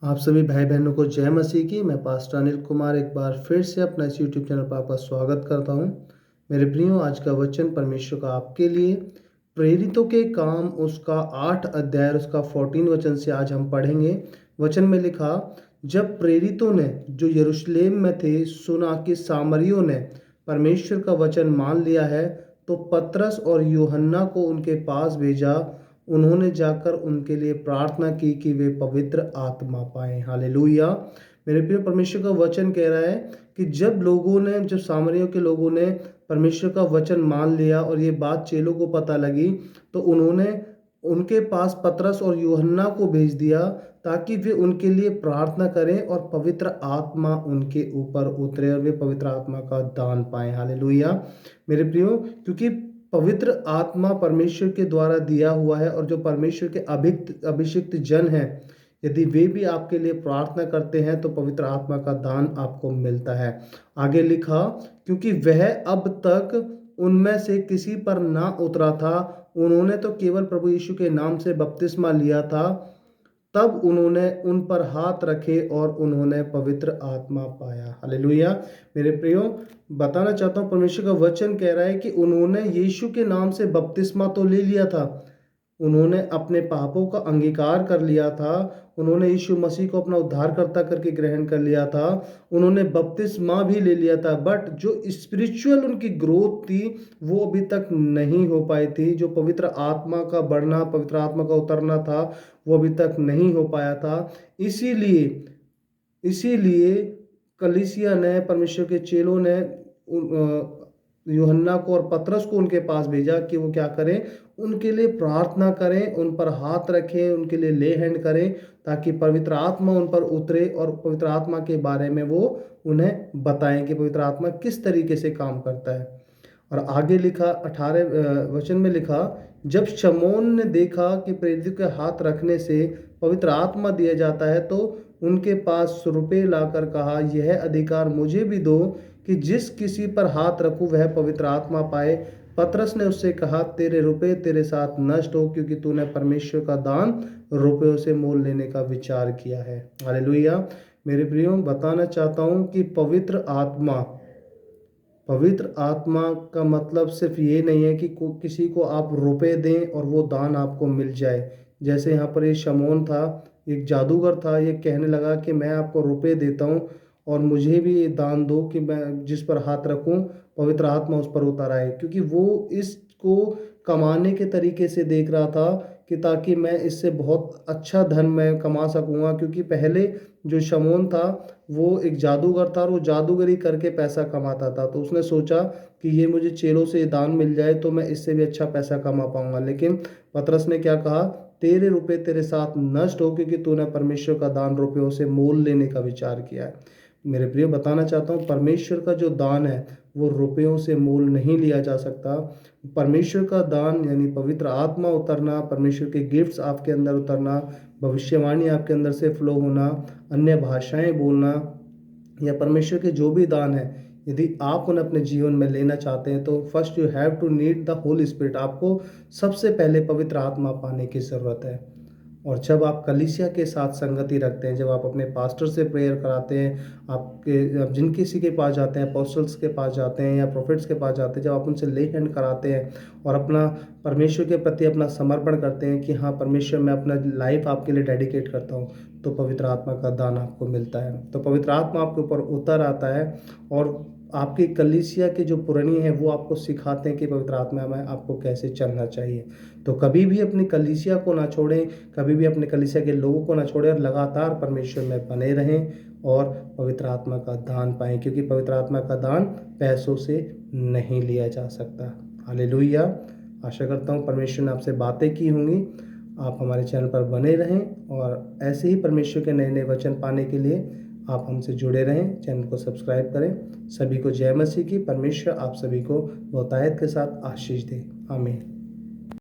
आप सभी भाई बहनों को जय मसीह की। मैं पास्टर अनिल कुमार एक बार फिर से अपना इस यूट्यूब चैनल पर आपका स्वागत करता हूं। मेरे प्रियो, आज का वचन परमेश्वर का आपके लिए प्रेरितों के काम उसका 8 अध्याय उसका 14 वचन से आज हम पढ़ेंगे। वचन में लिखा, जब प्रेरितों ने जो यरूशलेम में थे सुना कि सामरियों ने परमेश्वर का वचन मान लिया है, तो पतरस और यूहन्ना को उनके पास भेजा। उन्होंने जाकर उनके लिए प्रार्थना की कि वे पवित्र आत्मा पाएं। हालेलुया। मेरे प्रिय, परमेश्वर का वचन कह रहा है कि जब सामरियों के लोगों ने परमेश्वर का वचन मान लिया और ये बात चेलों को पता लगी, तो उन्होंने उनके पास पतरस और यूहन्ना को भेज दिया ताकि वे उनके लिए प्रार्थना करें और पवित्र आत्मा उनके ऊपर उतरे और वे पवित्र आत्मा का दान पाएं। हालेलुया। मेरे प्रियो, क्योंकि पवित्र आत्मा परमेश्वर के द्वारा दिया हुआ है और जो परमेश्वर के अभिषिक्त जन हैं, यदि वे भी आपके लिए प्रार्थना करते हैं तो पवित्र आत्मा का दान आपको मिलता है। आगे लिखा, क्योंकि वह अब तक उनमें से किसी पर ना उतरा था, उन्होंने तो केवल प्रभु यीशु के नाम से बपतिस्मा लिया था। तब उन्होंने उन पर हाथ रखे और उन्होंने पवित्र आत्मा पाया। हालेलुया। मेरे प्रियो, बताना चाहता हूँ, परमेश्वर का वचन कह रहा है कि उन्होंने यीशु के नाम से बपतिस्मा तो ले लिया था, उन्होंने अपने पापों का अंगीकार कर लिया था, उन्होंने यीशु मसीह को अपना उद्धारकर्ता करके ग्रहण कर लिया था, उन्होंने बपतिस्मा भी ले लिया था, बट जो स्पिरिचुअल उनकी ग्रोथ थी वो अभी तक नहीं हो पाई थी। जो पवित्र आत्मा का बढ़ना, पवित्र आत्मा का उतरना था, वो अभी तक नहीं हो पाया था। इसीलिए इसीलिए कलीसिया ने, परमेश्वर के चेलों ने यूहन्ना को और पतरस को उनके पास भेजा कि वो क्या करें, उनके लिए प्रार्थना करें, उन पर हाथ रखें, उनके लिए ले हैंड करें, ताकि पवित्र आत्मा उन पर उतरे और पवित्र आत्मा के बारे में वो उन्हें बताएं कि पवित्र आत्मा किस तरीके से काम करता है। और आगे लिखा, 18 वचन में लिखा, जब शमौन ने देखा कि प्रेरितों के हाथ रखने से पवित्र आत्मा दिया जाता है, तो उनके पास रुपए लाकर कहा, यह अधिकार मुझे भी दो कि जिस किसी पर हाथ रखूं वह पवित्र आत्मा पाए। पतरस ने उससे कहा, तेरे रुपए तेरे साथ नष्ट हो, क्योंकि तूने परमेश्वर का दान रुपयों से मोल लेने का विचार किया है। हालेलुया। मेरे प्रियो, बताना चाहता हूं कि पवित्र आत्मा का मतलब सिर्फ ये नहीं है कि किसी को आप रुपए दें और वो दान आपको मिल जाए। जैसे यहाँ पर ये शमौन था, एक जादूगर था, ये कहने लगा कि मैं आपको रुपए देता हूँ और मुझे भी ये दान दो कि मैं जिस पर हाथ रखूँ पवित्र आत्मा उस पर उतर आए। क्योंकि वो इसको कमाने के तरीके से देख रहा था कि ताकि मैं इससे बहुत अच्छा धन मैं कमा सकूँगा। क्योंकि पहले जो शमौन था वो एक जादूगर था और वो जादूगरी करके पैसा कमाता था, तो उसने सोचा कि ये मुझे चेलों से दान मिल जाए तो मैं इससे भी अच्छा पैसा कमा पाऊंगा। लेकिन पतरस ने क्या कहा, तेरे रुपए तेरे साथ नष्ट हो, क्योंकि तूने परमेश्वर का दान रुपयों से मोल लेने का विचार किया है। मेरे प्रिय, बताना चाहता हूँ, परमेश्वर का जो दान है वो रुपयों से मोल नहीं लिया जा सकता। परमेश्वर का दान यानी पवित्र आत्मा उतरना, परमेश्वर के गिफ्ट्स आपके अंदर उतरना, भविष्यवाणी आपके अंदर से फ्लो होना, अन्य भाषाएं बोलना, या परमेश्वर के जो भी दान है, यदि आप उन्हें अपने जीवन में लेना चाहते हैं तो first you have to need the holy spirit. आपको सबसे पहले पवित्र आत्मा पाने की ज़रूरत है। और जब आप कलीसिया के साथ संगति रखते हैं, जब आप अपने पास्टर से प्रेयर कराते हैं, आप जिन किसी के पास जाते हैं, अपोस्टल्स के पास जाते हैं या प्रोफेट्स के पास जाते हैं, जब आप उनसे ले हैंड कराते हैं और अपना परमेश्वर के प्रति अपना समर्पण करते हैं कि हाँ परमेश्वर, मैं अपना लाइफ आपके लिए डेडिकेट करता हूँ, तो पवित्र आत्मा का दान आपको मिलता है। तो पवित्र आत्मा आपके ऊपर उतर आता है और आपकी कलीसिया के जो पुरानी है वो आपको सिखाते हैं कि पवित्र आत्मा में आपको कैसे चलना चाहिए। तो कभी भी अपनी कलीसिया को ना छोड़ें, कभी भी अपने कलीसिया के लोगों को ना छोड़ें और लगातार परमेश्वर में बने रहें और पवित्र आत्मा का दान पाएं, क्योंकि पवित्र आत्मा का दान पैसों से नहीं लिया जा सकता। हालेलुया। आशा करता हूँ परमेश्वर ने आपसे बातें की होंगी। आप हमारे चैनल पर बने रहें और ऐसे ही परमेश्वर के नए नए वचन पाने के लिए आप हमसे जुड़े रहें। चैनल को सब्सक्राइब करें। सभी को जय मसीह की। परमेश्वर आप सभी को बहुतायत के साथ आशीष दे। आमीन।